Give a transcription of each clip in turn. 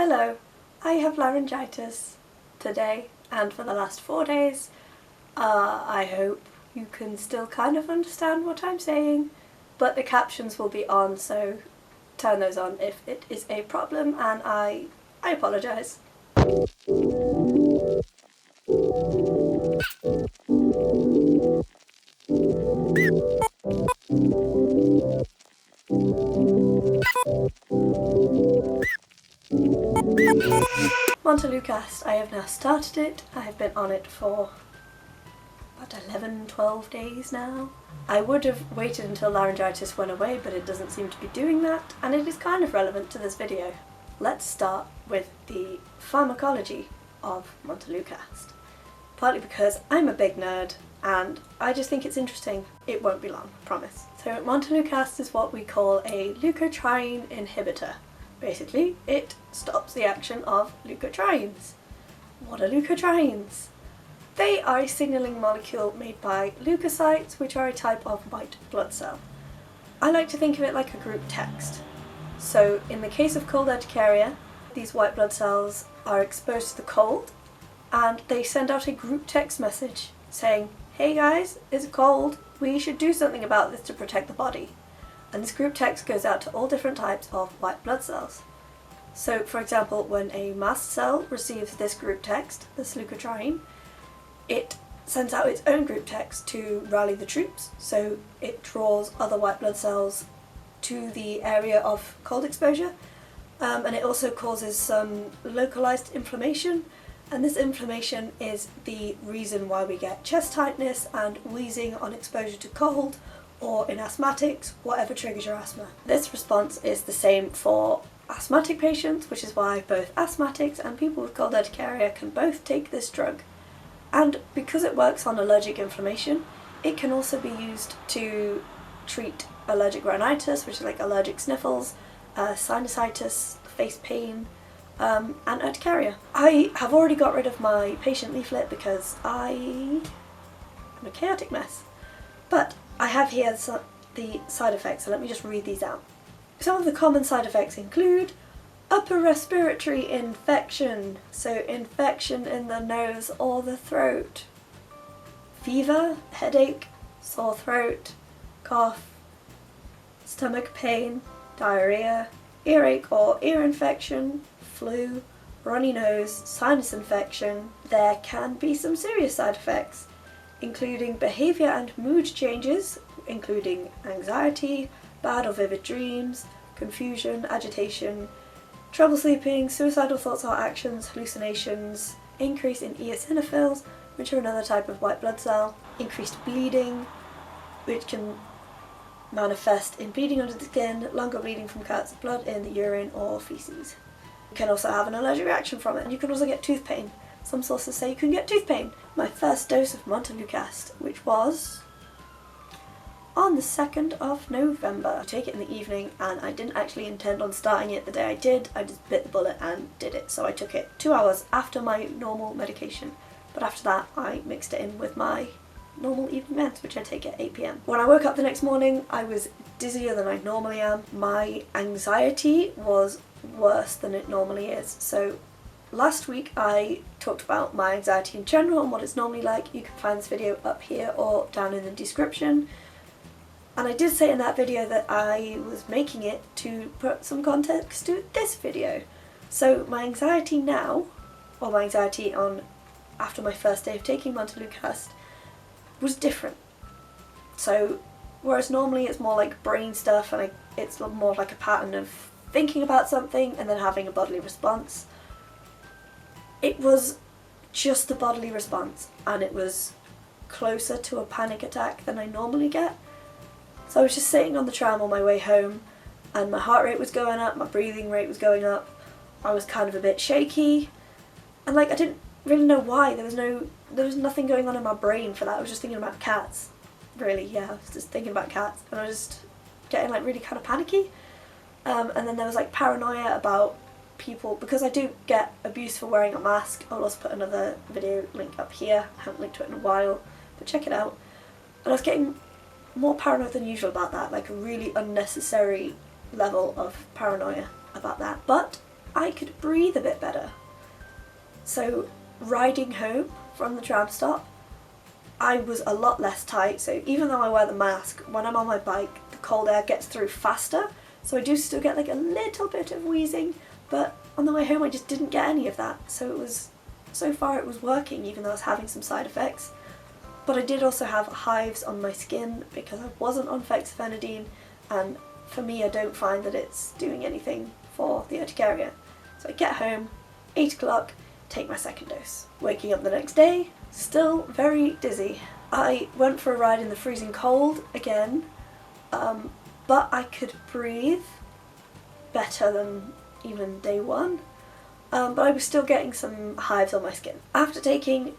Hello, I have laryngitis today and for the last 4 days. I hope you can still kind of understand what I'm saying, but the captions will be on, so turn those on if it is a problem, and I apologise. Montelukast, I have now started it. I have been on it for about 11-12 days now. I would have waited until laryngitis went away, but it doesn't seem to be doing that, and it is kind of relevant to this video. Let's start with the pharmacology of Montelukast. Partly because I'm a big nerd and I just think it's interesting. It won't be long, promise. So Montelukast is what we call a leukotriene inhibitor. Basically, it stops the action of leukotrienes. What are leukotrienes? They are a signalling molecule made by leukocytes, which are a type of white blood cell. I like to think of it like a group text. So in the case of cold urticaria, these white blood cells are exposed to the cold and they send out a group text message saying, "Hey guys, it's cold, we should do something about this to protect the body." And this group text goes out to all different types of white blood cells. So for example, when a mast cell receives this group text, this leukotriene, it sends out its own group text to rally the troops, so it draws other white blood cells to the area of cold exposure, and it also causes some localized inflammation, and this inflammation is the reason why we get chest tightness and wheezing on exposure to cold, or in asthmatics, whatever triggers your asthma. This response is the same for asthmatic patients, which is why both asthmatics and people with cold urticaria can both take this drug. And because it works on allergic inflammation, it can also be used to treat allergic rhinitis, which is like allergic sniffles, sinusitis, face pain, and urticaria. I have already got rid of my patient leaflet because I am a chaotic mess. But I have here the side effects, so let me just read these out. Some of the common side effects include upper respiratory infection, so infection in the nose or the throat, fever, headache, sore throat, cough, stomach pain, diarrhea, earache or ear infection, flu, runny nose, sinus infection. There can be some serious side effects, including behaviour and mood changes, including anxiety, bad or vivid dreams, confusion, agitation, trouble sleeping, suicidal thoughts or actions, hallucinations, increase in eosinophils, which are another type of white blood cell, increased bleeding, which can manifest in bleeding under the skin, longer bleeding from cuts, blood in the urine or feces. You can also have an allergic reaction from it, and you can also get tooth pain. Some sources say you can get tooth pain. My first dose of Montelukast, which was on the 2nd of November. I take it in the evening, and I didn't actually intend on starting it the day I did. I just bit the bullet and did it. So I took it 2 hours after my normal medication. But after that, I mixed it in with my normal evening meds, which I take at 8 p.m. When I woke up the next morning, I was dizzier than I normally am. My anxiety was worse than it normally is. So last week I talked about my anxiety in general and what it's normally like. You can find this video up here or down in the description. And I did say in that video that I was making it to put some context to this video. So my anxiety now, or my anxiety on after my first day of taking Montelukast, was different. So whereas normally it's more like brain stuff and it's more like a pattern of thinking about something and then having a bodily response, it was just the bodily response, and it was closer to a panic attack than I normally get. So I was just sitting on the tram on my way home, and my heart rate was going up, my breathing rate was going up, I was kind of a bit shaky, and I didn't really know why. There was nothing going on in my brain for that. I was just thinking about cats, really. Yeah, I was just thinking about cats, and I was just getting really kind of panicky. And then there was paranoia about people, because I do get abuse for wearing a mask. I'll also put another video link up here. I haven't linked to it in a while, but check it out. And I was getting more paranoid than usual about that, a really unnecessary level of paranoia about that. But I could breathe a bit better. So riding home from the tram stop, I was a lot less tight, so even though I wear the mask, when I'm on my bike, the cold air gets through faster, so I do still get like a little bit of wheezing, but on the way home I just didn't get any of that, so far it was working, even though I was having some side effects. But I did also have hives on my skin because I wasn't on fexofenadine, and for me I don't find that it's doing anything for the urticaria. So I get home, 8 o'clock, take my second dose. Waking up the next day, still very dizzy. I went for a ride in the freezing cold again, but I could breathe better than even day one, but I was still getting some hives on my skin. After taking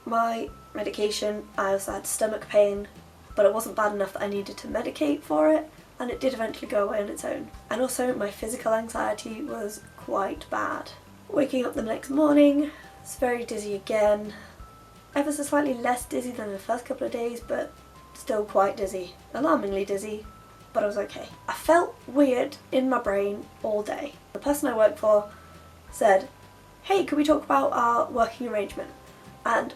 my medication, I also had stomach pain, but it wasn't bad enough that I needed to medicate for it, and it did eventually go away on its own. And also my physical anxiety was quite bad. Waking up the next morning, it's very dizzy again, ever so slightly less dizzy than the first couple of days, but still quite dizzy, alarmingly dizzy, but I was okay. I felt weird in my brain all day. The person I work for said, hey, can we talk about our working arrangement? And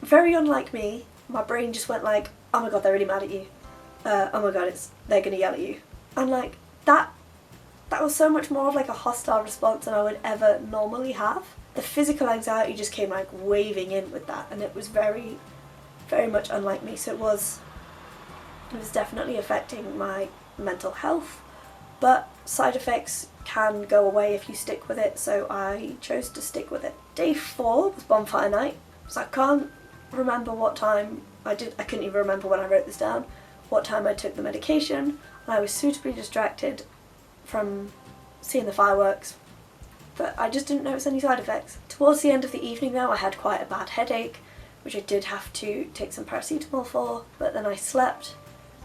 very unlike me, my brain just went like, oh my god, they're really mad at you. Oh my god, they're gonna yell at you. And like, that was so much more of like a hostile response than I would ever normally have. The physical anxiety just came like waving in with that, and it was very, very much unlike me. So it was definitely affecting my mental health, but side effects can go away if you stick with it, so I chose to stick with it. Day 4 was bonfire night, so I can't remember what time I couldn't even remember when I wrote this down, what time I took the medication, and I was suitably distracted from seeing the fireworks, but I just didn't notice any side effects. Towards the end of the evening though, I had quite a bad headache, which I did have to take some paracetamol for, but then I slept.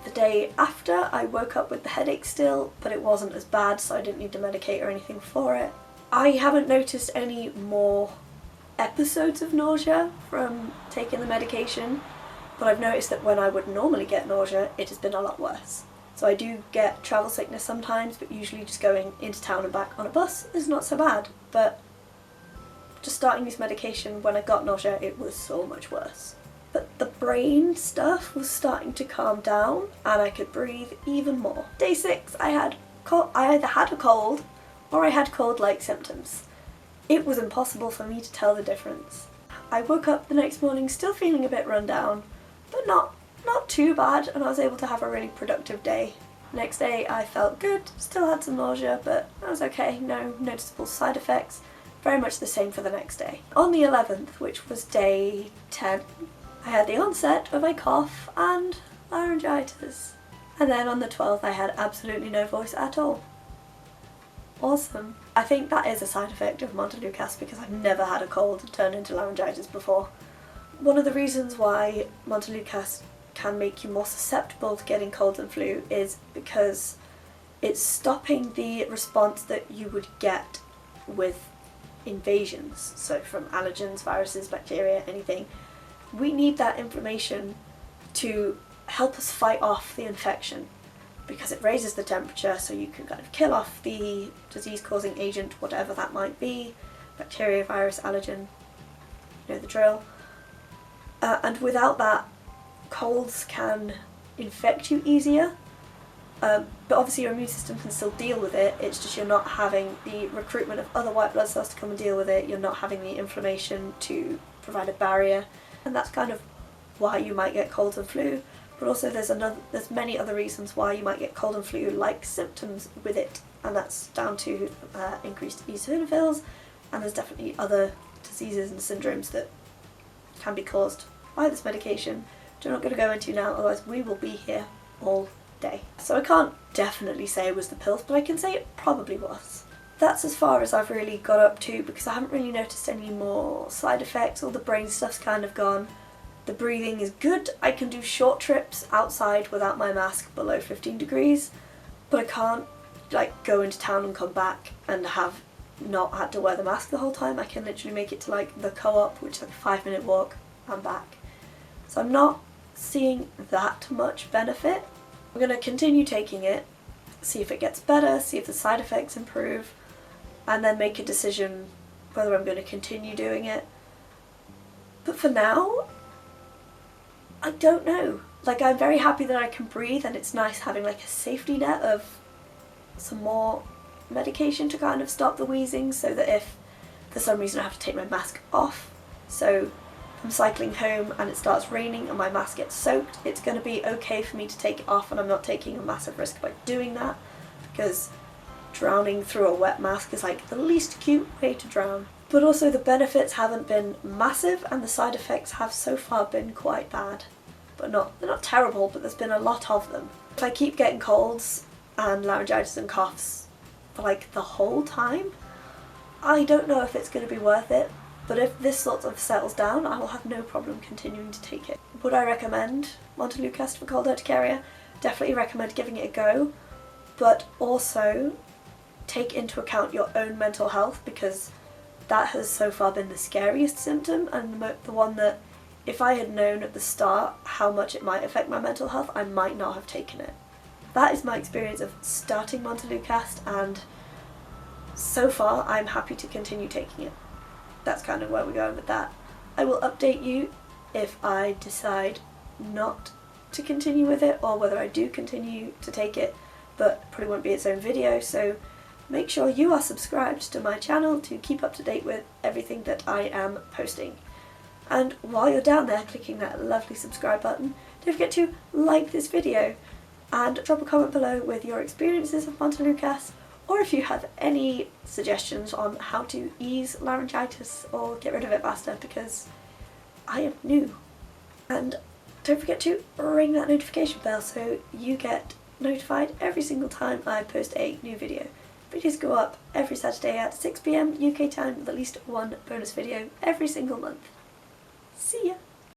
The day after, I woke up with the headache still, but it wasn't as bad, so I didn't need to medicate or anything for it. I haven't noticed any more episodes of nausea from taking the medication, but I've noticed that when I would normally get nausea, it has been a lot worse. So I do get travel sickness sometimes, but usually just going into town and back on a bus is not so bad. But just starting this medication, when I got nausea, it was so much worse. But the brain stuff was starting to calm down, and I could breathe even more. Day 6, I either had a cold or I had cold-like symptoms. It was impossible for me to tell the difference. I woke up the next morning still feeling a bit run down, but not too bad, and I was able to have a really productive day. Next day I felt good, still had some nausea, but I was okay, no noticeable side effects. Very much the same for the next day. On the 11th, which was day 10, I had the onset of a cough and laryngitis. And then on the 12th I had absolutely no voice at all. Awesome. I think that is a side effect of Montelukast because I've never had a cold turn into laryngitis before. One of the reasons why Montelukast can make you more susceptible to getting cold and flu is because it's stopping the response that you would get with invasions, so from allergens, viruses, bacteria, anything. We need that inflammation to help us fight off the infection because it raises the temperature, so you can kind of kill off the disease-causing agent, whatever that might be, bacteria, virus, allergen, you know the drill. And without that, colds can infect you easier, but obviously your immune system can still deal with it, it's just you're not having the recruitment of other white blood cells to come and deal with it, you're not having the inflammation to provide a barrier, and that's kind of why you might get cold and flu. But also there's many other reasons why you might get cold and flu-like symptoms with it, and that's down to increased eosinophils, and there's definitely other diseases and syndromes that can be caused by this medication, which I'm not going to go into now, otherwise we will be here all day. So I can't definitely say it was the pills, but I can say it probably was. That's as far as I've really got up to because I haven't really noticed any more side effects. All the brain stuff's kind of gone. The breathing is good. I can do short trips outside without my mask below 15 degrees, but I can't like go into town and come back and have not had to wear the mask the whole time. I can literally make it to like the co-op, which is like a 5-minute walk, and back. So I'm not seeing that much benefit. I'm going to continue taking it, see if it gets better, see if the side effects improve, and then make a decision whether I'm going to continue doing it. But for now, I don't know. Like, I'm very happy that I can breathe, and it's nice having like a safety net of some more medication to kind of stop the wheezing, so that if for some reason I have to take my mask off, so I'm cycling home and it starts raining and my mask gets soaked, it's going to be okay for me to take it off, and I'm not taking a massive risk by doing that, because drowning through a wet mask is like the least cute way to drown. But also the benefits haven't been massive, and the side effects have so far been quite bad. But they're not terrible, but there's been a lot of them. If I keep getting colds and laryngitis and coughs for like the whole time, I don't know if it's going to be worth it. But if this sort of settles down, I will have no problem continuing to take it. Would I recommend Montelukast for cold urticaria? Definitely recommend giving it a go, but also take into account your own mental health, because that has so far been the scariest symptom, and the one that, if I had known at the start how much it might affect my mental health, I might not have taken it. That is my experience of starting Montelukast, and so far I'm happy to continue taking it. That's kind of where we're going with that. I will update you if I decide not to continue with it, or whether I do continue to take it, but probably won't be its own video, so make sure you are subscribed to my channel to keep up to date with everything that I am posting. And while you're down there clicking that lovely subscribe button, don't forget to like this video and drop a comment below with your experiences of Montelukast, or if you have any suggestions on how to ease laryngitis or get rid of it faster, because I am new. And don't forget to ring that notification bell so you get notified every single time I post a new video. Videos go up every Saturday at 6 PM UK time with at least one bonus video every single month. See ya!